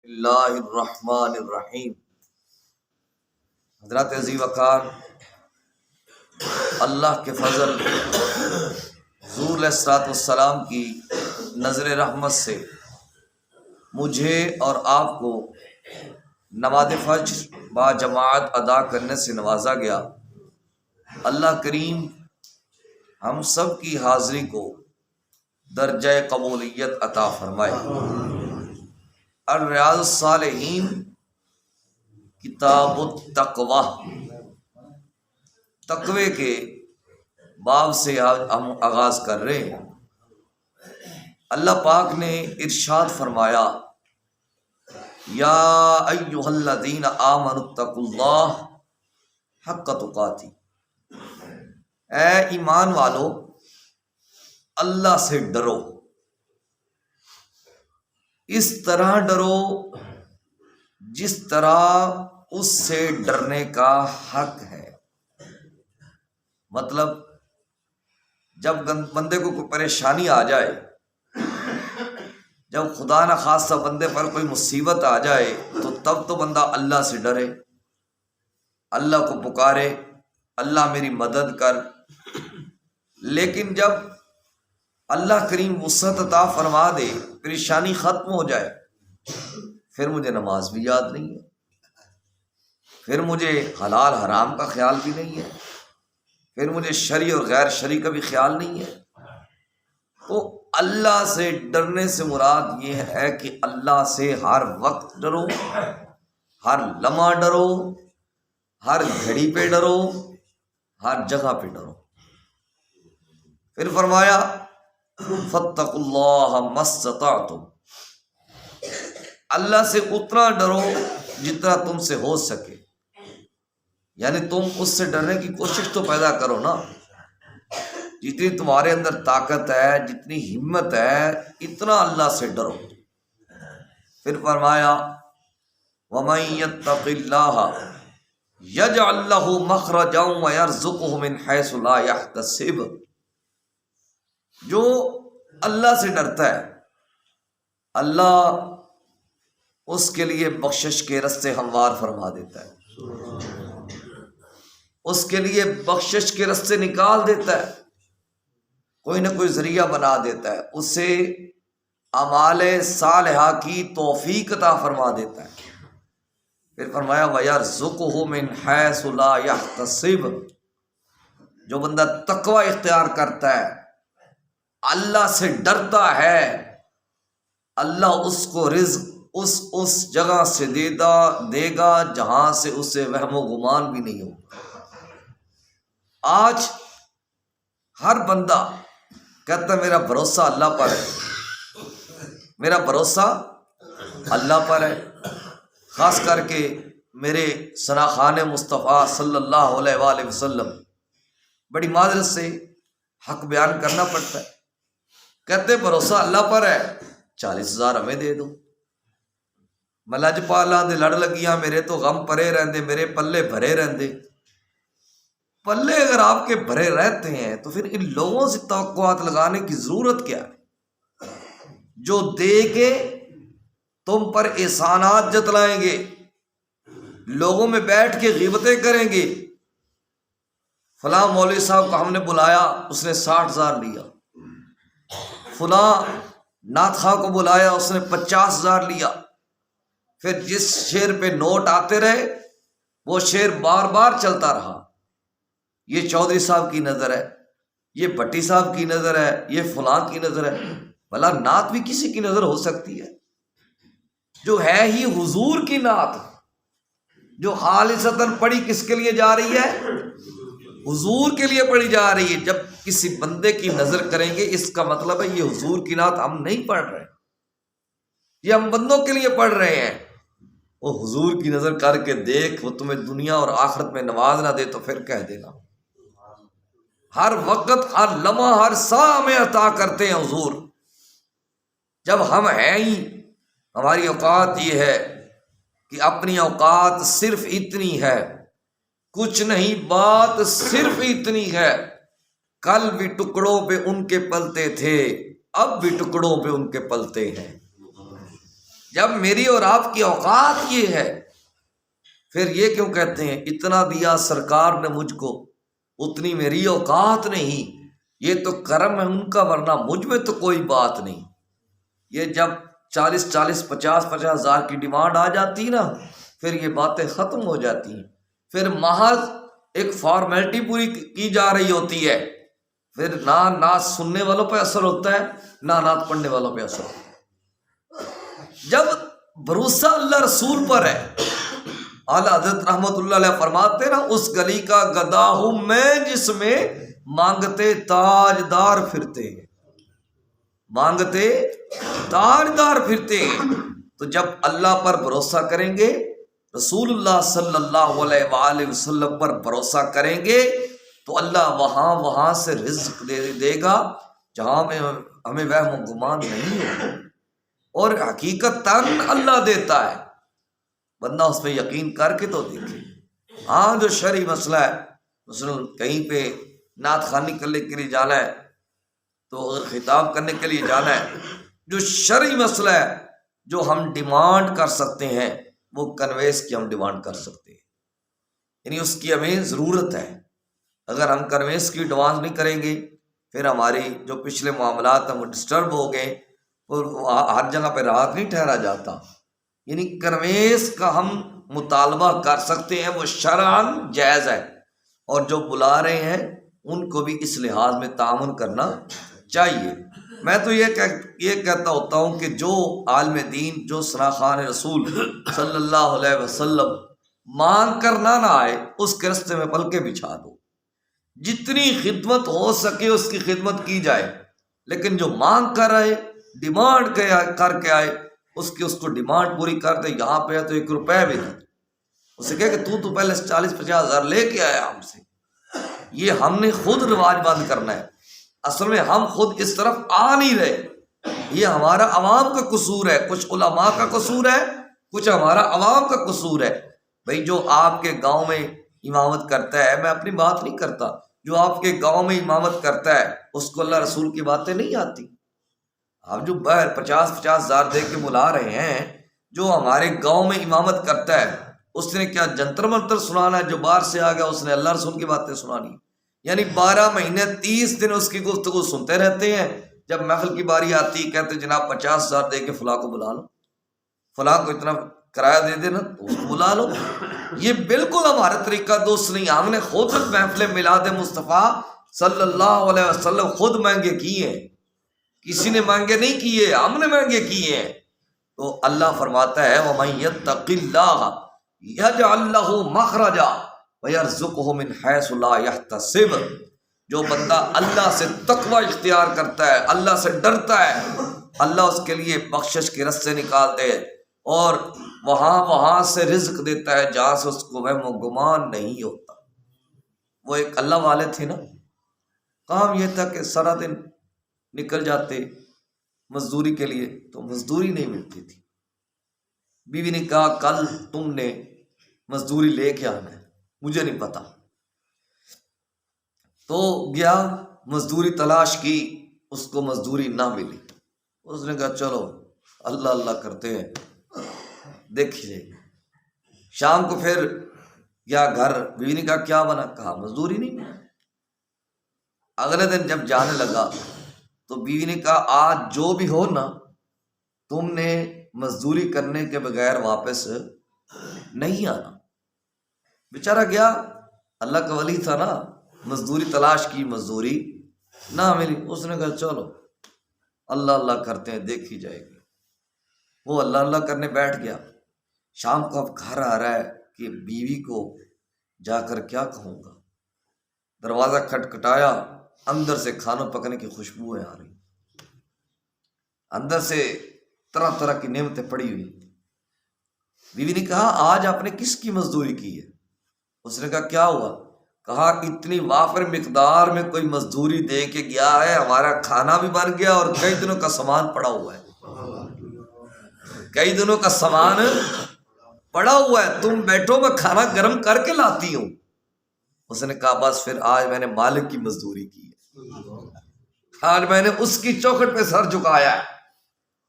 اللہ الرحمن الرحیم۔ حضرات عزیز وقار، اللہ کے فضل حضور علیہ الصلوۃ والسلام کی نظر رحمت سے مجھے اور آپ کو نماز فجر با جماعت ادا کرنے سے نوازا گیا۔ اللہ کریم ہم سب کی حاضری کو درجہ قبولیت عطا فرمائے۔ الریاض الصالحین کتاب التقوی، تقوی کے باب سے ہم آغاز کر رہے ہیں۔ اللہ پاک نے ارشاد فرمایا، یا ایھا الذین آمنوا اتقوا اللہ حق تقاتہ، اے ایمان والو اللہ سے ڈرو، اس طرح ڈرو جس طرح اس سے ڈرنے کا حق ہے۔ مطلب جب بندے کو کوئی پریشانی آ جائے، جب خدا نخواستہ بندے پر کوئی مصیبت آ جائے تو تب تو بندہ اللہ سے ڈرے، اللہ کو پکارے، اللہ میری مدد کر۔ لیکن جب اللہ کریم وسعت عطا فرما دے، پریشانی ختم ہو جائے، پھر مجھے نماز بھی یاد نہیں ہے، پھر مجھے حلال حرام کا خیال بھی نہیں ہے، پھر مجھے شرعی اور غیر شرعی کا بھی خیال نہیں ہے۔ تو اللہ سے ڈرنے سے مراد یہ ہے کہ اللہ سے ہر وقت ڈرو، ہر لمحہ ڈرو، ہر گھڑی پہ ڈرو، ہر جگہ پہ ڈرو۔ پھر فرمایا فاتقوا اللہ ما استطعتم، اللہ سے اتنا ڈرو جتنا تم سے ہو سکے، یعنی تم اس سے ڈرنے کی کوشش تو پیدا کرو نا، جتنی تمہارے اندر طاقت ہے، جتنی ہمت ہے، اتنا اللہ سے ڈرو۔ پھر فرمایا ومن یتق اللہ یجعل لہ مخرجا ویرزقہ من حیث لا یحتسب، جو اللہ سے ڈرتا ہے اللہ اس کے لیے بخشش کے رستے ہموار فرما دیتا ہے، اس کے لیے بخشش کے رستے نکال دیتا ہے، کوئی نہ کوئی ذریعہ بنا دیتا ہے، اسے اعمال صالحہ کی توفیق عطا فرما دیتا ہے۔ پھر فرمایا وَيَرْزُقُهُ مِنْ حَيْثُ لَا يَحْتَسِبُ، جو بندہ تقوی اختیار کرتا ہے، اللہ سے ڈرتا ہے، اللہ اس کو رزق اس جگہ سے دے گا جہاں سے اسے وہم و گمان بھی نہیں ہوگا۔ آج ہر بندہ کہتا ہے میرا بھروسہ اللہ پر ہے، میرا بھروسہ اللہ پر ہے۔ خاص کر کے میرے ثناخان مصطفیٰ صلی اللہ علیہ وآلہ وسلم، بڑی معذرت سے حق بیان کرنا پڑتا ہے، کہتے بھروسہ اللہ پر ہے، 40,000 ہمیں دے دو، میں لجپالاں دے لڑ لگیاں، میرے تو غم پرے رہندے، میرے پلے بھرے رہندے۔ پلے اگر آپ کے بھرے رہتے ہیں تو پھر ان لوگوں سے توقعات لگانے کی ضرورت کیا ہے، جو دے کے تم پر احسانات جتلائیں گے، لوگوں میں بیٹھ کے غیبتیں کریں گے۔ فلاں مولوی صاحب کو ہم نے بلایا، اس نے 60,000 لیا، فلاں نعت خواہ کو بلایا، اس نے 50,000 لیا۔ پھر جس شعر پہ نوٹ آتے رہے وہ شعر بار بار چلتا رہا، یہ چودھری صاحب کی نظر ہے، یہ بھٹی صاحب کی نظر ہے، یہ فلاں کی نظر ہے۔ بھلا نعت بھی کسی کی نظر ہو سکتی ہے، جو ہے ہی حضور کی نعت، جو خالصتاً پڑھی کس کے لیے جا رہی ہے، حضور کے لیے پڑھی جا رہی ہے۔ جب کسی بندے کی نظر کریں گے اس کا مطلب ہے یہ حضور کی نعت ہم نہیں پڑھ رہے، یہ ہم بندوں کے لیے پڑھ رہے ہیں۔ وہ حضور کی نظر کر کے دیکھ، وہ تمہیں دنیا اور آخرت میں نواز نہ دے تو پھر کہہ دینا۔ ہر وقت، ہر لمحہ، ہر ساعہ ہمیں عطا کرتے ہیں حضور۔ جب ہم ہیں ہی، ہماری اوقات یہ ہے کہ اپنی اوقات صرف اتنی ہے، کچھ نہیں، بات صرف اتنی ہے، کل بھی ٹکڑوں پہ ان کے پلتے تھے، اب بھی ٹکڑوں پہ ان کے پلتے ہیں۔ جب میری اور آپ کی اوقات یہ ہے، پھر یہ کیوں کہتے ہیں اتنا دیا سرکار نے مجھ کو اتنی میری اوقات نہیں؟ یہ تو کرم ہے ان کا، ورنہ مجھ میں تو کوئی بات نہیں۔ یہ جب 40,50,50 ہزار کی ڈیمانڈ آ جاتی نا، پھر یہ باتیں ختم ہو جاتی ہیں، پھر محض ایک فارمیلٹی پوری کی جا رہی ہوتی ہے، پھر نہ نعت سننے والوں پہ اثر ہوتا ہے نہ نعت پڑھنے والوں پہ اثر ہوتا ہے۔ جب بھروسہ اللہ رسول پر ہے، اعلیٰ حضرت رحمت اللہ علیہ فرماتے نا، اس گلی کا گدا ہوں میں جس میں مانگتے تاجدار پھرتے ہیں، مانگتے تاجدار پھرتے ہیں۔ تو جب اللہ پر بھروسہ کریں گے، رسول اللہ صلی اللہ علیہ وآلہ وسلم پر بھروسہ کریں گے، تو اللہ وہاں سے رزق دے گا جہاں میں ہمیں وہم و گمان نہیں ہوگا، اور حقیقتاً اللہ دیتا ہے، بندہ اس پہ یقین کر کے تو دیکھے۔ ہاں جو شرعی مسئلہ ہے، مثلا کہیں پہ نعت خوانی کرنے کے لیے جانا ہے، تو اگر خطاب کرنے کے لیے جانا ہے، جو شرعی مسئلہ ہے جو ہم ڈیمانڈ کر سکتے ہیں، وہ کنویس کی ہم ڈیمانڈ کر سکتے ہیں، یعنی اس کی ہمیں ضرورت ہے۔ اگر ہم کنویس کی ڈیمانڈ نہیں کریں گے، پھر ہماری جو پچھلے معاملات ہیں وہ ڈسٹرب ہو گئے، اور ہر جگہ پہ رات نہیں ٹھہرا جاتا۔ یعنی کنویس کا ہم مطالبہ کر سکتے ہیں، وہ شرعاً جائز ہے، اور جو بلا رہے ہیں ان کو بھی اس لحاظ میں تعاون کرنا چاہیے۔ میں تو یہ کہتا ہوتا ہوں کہ جو عالم دین، جو ثناخوان رسول صلی اللہ علیہ وسلم مانگ کر نہ آئے، اس کے رستے میں پلکیں بچھا دو، جتنی خدمت ہو سکے اس کی خدمت کی جائے، لیکن جو مانگ کر آئے، ڈیمانڈ کر کے آئے، اس کو ڈیمانڈ پوری کر دے۔ یہاں پہ ہے تو 1 روپے بھی نہیں، اسے کہے کہ تو پہلے 40,50 ہزار لے کے آیا ہم سے۔ یہ ہم نے خود رواج بند کرنا ہے، اصل میں ہم خود اس طرف آ نہیں رہے، یہ ہمارا عوام کا قصور ہے، کچھ علماء کا قصور ہے، کچھ ہمارا عوام کا قصور ہے۔ بھئی جو آپ کے گاؤں میں امامت کرتا ہے، میں اپنی بات نہیں کرتا، جو آپ کے گاؤں میں امامت کرتا ہے اس کو اللہ رسول کی باتیں نہیں آتی۔ آپ جو باہر 50,50 ہزار دے کے بلا رہے ہیں، جو ہمارے گاؤں میں امامت کرتا ہے، اس نے کیا جنتر منتر سنانا ہے؟ جو باہر سے آ گیا اس نے اللہ رسول کی باتیں سنانی، یعنی 12 مہینے 30 دن اس کی گفتگو سنتے رہتے ہیں۔ جب محفل کی باری آتی کہتے جناب 50 ہزار دے کے فلاں کو بلا لو، فلاں کو اتنا کرایہ دے دینا تو اس کو بلا لو۔ یہ بالکل ہمارا طریقہ دوست نہیں۔ ہم نے خود محفل میلاد مصطفیٰ صلی اللہ علیہ وسلم خود مہنگے کیے ہیں، کسی نے مہنگے نہیں کیے، ہم نے مہنگے کیے ہیں۔ تو اللہ فرماتا ہے وَمَن يَتَّقِ اللَّهَ يَجْعَل لَّهُ مَخْرَجًا وَيَرْزُقْهُ مِنْ حَيْثُ لَا يَحْتَسِبُ۔ جو بندہ اللہ سے تقوی اختیار کرتا ہے، اللہ سے ڈرتا ہے، اللہ اس کے لیے بخشش کے رستے نکالتے ہیں، اور وہاں سے رزق دیتا ہے جہاں سے اس کو وہم و گمان نہیں ہوتا۔ وہ ایک اللہ والے تھے نا، کام یہ تھا کہ سارا دن نکل جاتے مزدوری کے لیے، تو مزدوری نہیں ملتی تھی۔ بیوی نے کہا کل تم نے مزدوری لے کے آنا ہے، مجھے نہیں پتا۔ تو گیا مزدوری تلاش کی، اس کو مزدوری نہ ملی۔ اس نے کہا چلو اللہ اللہ کرتے ہیں، دیکھیے۔ شام کو پھر گیا گھر، بیوی نے کہا کیا بنا؟ کہا مزدوری نہیں ملی۔ اگلے دن جب جانے لگا تو بیوی نے کہا آج جو بھی ہو نا، تم نے مزدوری کرنے کے بغیر واپس نہیں آنا۔ بیچارہ گیا، اللہ کا ولی تھا نا، مزدوری تلاش کی، مزدوری نہ ملی۔ اس نے کہا چلو اللہ اللہ کرتے ہیں، دیکھی جائے گی۔ وہ اللہ اللہ کرنے بیٹھ گیا۔ شام کو اب گھر آ رہا ہے کہ بیوی کو جا کر کیا کہوں گا۔ دروازہ کھٹکھٹایا، اندر سے کھانا پکنے کی خوشبوئیں آ رہی، اندر سے طرح طرح کی نعمتیں پڑی ہوئی۔ بیوی نے کہا آج آپ نے کس کی مزدوری کی ہے؟ اس نے کہا کیا ہوا؟ کہا اتنی وافر مقدار میں کوئی مزدوری دے کے گیا ہے، ہمارا کھانا بھی بن گیا اور کئی دنوں کا سامان پڑا ہوا ہے، کئی دنوں کا سامان پڑا ہوا ہے، تم بیٹھو میں کھانا گرم کر کے لاتی ہوں۔ اس نے کہا بس پھر آج میں نے مالک کی مزدوری کی ہے، آج میں نے اس کی چوکھٹ پہ سر جھکایا ہے۔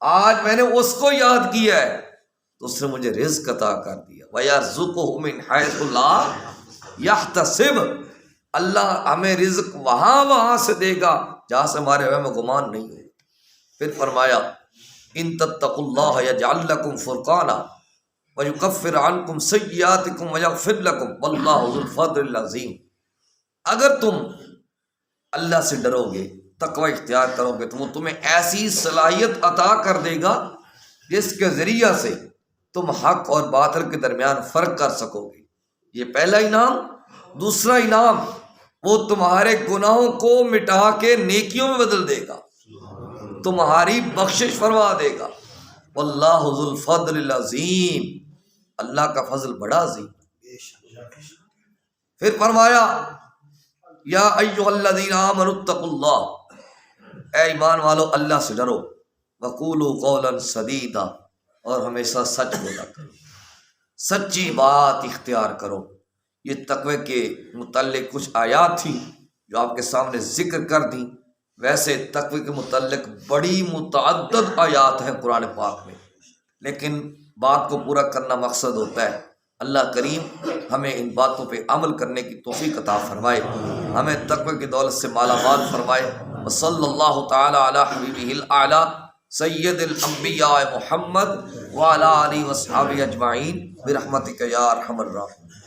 آج میں نے اس کو یاد کیا ہے تو اس نے مجھے رزق عطا کر دیا. وَيَرْزُقُهُ مِنْ حَيْثُ لَا يَحْتَسِبُ. اللہ ہمیں رزق وہاں سے دے گا جہاں سے ہمارے وہم گمان نہیں ہو. پھر فرمایا ان تتقوا اللہ یجعل لکم فرقانا ویکفر عنکم سیئاتکم ویغفر لکم واللہ ذو الفضل العظیم. اگر تم اللہ سے ڈرو گے، تقوی اختیار کرو گے، تو وہ تمہیں ایسی صلاحیت عطا کر دے گا جس کے ذریعہ سے تم حق اور باطل کے درمیان فرق کر سکو گے. یہ پہلا انعام. دوسرا انعام وہ تمہارے گناہوں کو مٹا کے نیکیوں میں بدل دے گا، تمہاری بخشش فرما دے گا. واللہ ذو الفضل العظیم. اللہ کا فضل بڑا عظیم. پھر فرمایا یا ایھا الذین آمنوا اتقوا اللہ. اے ایمان والو اللہ سے ڈرو. وقولوا قولا سدیدا. اور ہمیشہ سچ بولا کرو، سچی بات اختیار کرو. یہ تقوی کے متعلق کچھ آیات تھی جو آپ کے سامنے ذکر کر دیں. ویسے تقوی کے متعلق بڑی متعدد آیات ہیں قرآن پاک میں، لیکن بات کو پورا کرنا مقصد ہوتا ہے. اللہ کریم ہمیں ان باتوں پہ عمل کرنے کی توفیق عطا فرمائے، ہمیں تقوی کی دولت سے مالا مال فرمائے. وصلی اللہ تعالی علی حبیبہ الاعلی سید الانبیاء محمد وعلی آلہ وصحبہ اجمعین برحمتک یا ارحم الراحمین.